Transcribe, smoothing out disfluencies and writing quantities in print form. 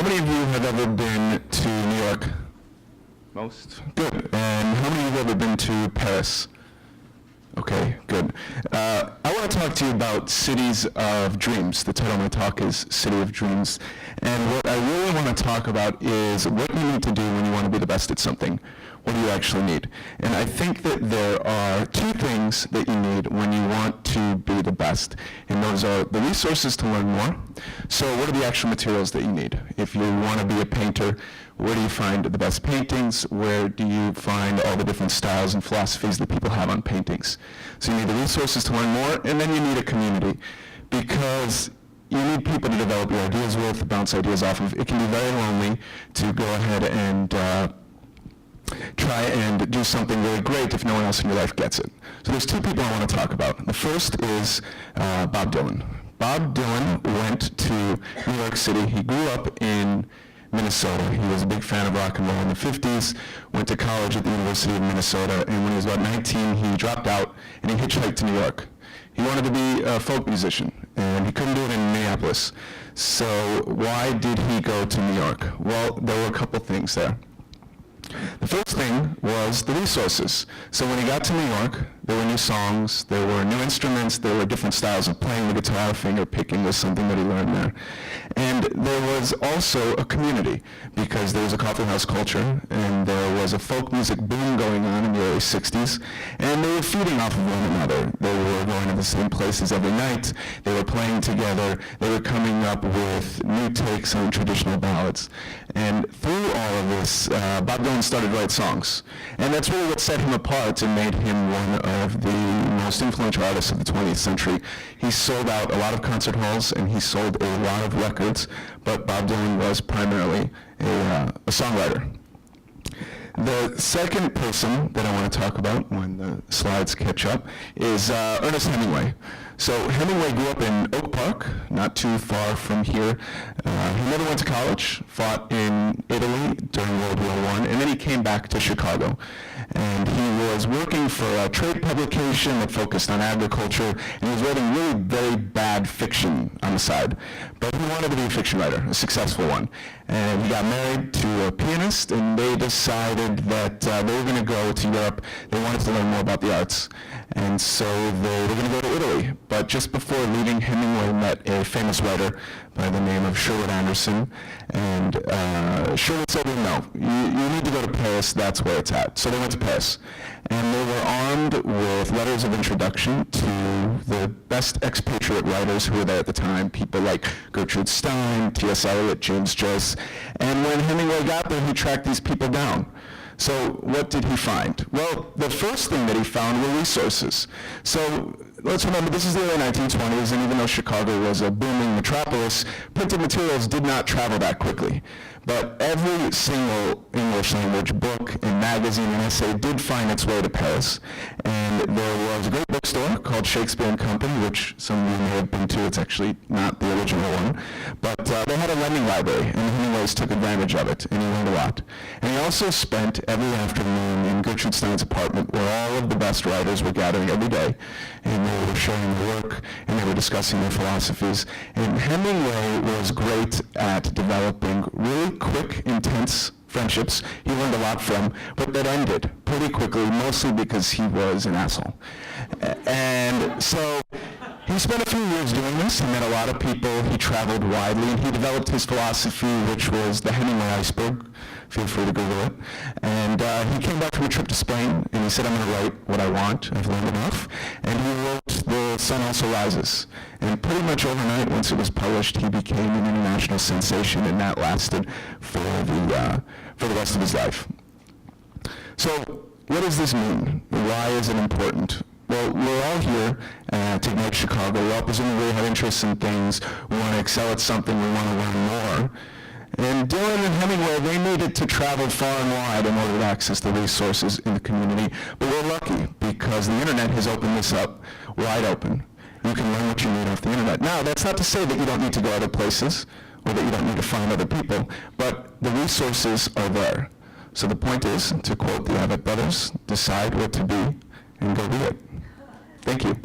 many of you have ever been to New York? Most? Good. And how many of you have ever been to Paris? Okay, good. I want to talk to you about cities of dreams. The title of my talk is City of Dreams. And what I really want to talk about is what you need to do when you want to be the best at something. What do you actually need? And I think that there are two things that you need when you want to be the best. And those are the resources to learn more. So what are the actual materials that you need? If you want to be a painter, where do you find the best paintings? Where do you find all the different styles and philosophies that people have on paintings? So you need the resources to learn more, and then you need a community, because you need people to develop your ideas with, bounce ideas off of. It can be very lonely to go ahead and try and do something really great if no one else in your life gets it. So there's two people I want to talk about. The first is Bob Dylan. Bob Dylan went to New York City. He grew up in Minnesota. He was a big fan of rock and roll in the 50s, went to college at the University of Minnesota, and when he was about 19, he dropped out and he hitchhiked to New York. He wanted to be a folk musician, and he couldn't do it in Minneapolis. So why did he go to New York? Well, there were a couple things there. The first thing was the resources. So when he got to New York, there were new songs, there were new instruments, there were different styles of playing the guitar. Finger picking was something that he learned there. And there was also a community, because there was a coffee house culture, and there was a folk music boom going on in the early 60s, and they were feeding off of one another. They were going to the same places every night, they were playing together, they were coming up with new takes on traditional ballads. And through all of this, Bob Dylan started to write songs. And that's really what set him apart and made him one of the most influential artists of the 20th century. He sold out a lot of concert halls, and he sold a lot of records, but Bob Dylan was primarily a songwriter. The second person that I want to talk about when the slides catch up is Ernest Hemingway. So Hemingway grew up in Oak Park, not too far from here. He never went to college, fought in Italy during World War I, and then he came back to Chicago. And he was working for a trade publication that focused on agriculture, and he was writing really very bad fiction on the side. But he wanted to be a fiction writer, a successful one. And he got married to a pianist, and they decided that they were going to go to Europe. They wanted to learn more about the arts. And so they were going to go to Italy. But just before leaving, Hemingway met a famous writer by the name of Sherwood Anderson. And Sherwood said, well, no, you need to go to Paris, that's where it's at. So they went to Paris. And they were armed with letters of introduction to the best expatriate writers who were there at the time, people like Gertrude Stein, T.S. Eliot, James Joyce. And when Hemingway got there, he tracked these people down. So what did he find? Well, the first thing that he found were resources. So let's remember, this is the early 1920s, and even though Chicago was a booming metropolis, printed materials did not travel that quickly. But every single English language book and magazine and essay did find its way to Paris. And there was a great bookstore called Shakespeare and Company, which some of you may have been to. It's actually not the original one. But they had a lending library, and Hemingway took advantage of it, and he learned a lot. And he also spent every afternoon in Gertrude Stein's apartment, where all of the best writers were gathering every day, and they were sharing their work, and they were discussing their philosophies. And Hemingway was great at developing really quick, intense friendships he learned a lot from, but that ended pretty quickly, mostly because he was an asshole. And so he spent a few years doing this. He met a lot of people. He traveled widely, and he developed his philosophy, which was the Hemingway iceberg. Feel free to Google it. And he came back from a trip to Spain, and he said, I'm going to write what I want. I've learned enough. And he wrote The Sun Also Rises. And pretty much overnight, once it was published, he became an international sensation, and that lasted for the rest of his life. So what does this mean? Why is it important? Well, we're all here to make Chicago. We all presumably have interests in things. We want to excel at something. We want to learn more. And Dylan and Hemingway, they needed to travel far and wide in order to access the resources in the community. But we're lucky, because the internet has opened this up wide open. You can learn what you need off the internet. Now, that's not to say that you don't need to go other places, or that you don't need to find other people, but the resources are there. So the point is, to quote the Abbott brothers, decide what to be and go do it. Thank you.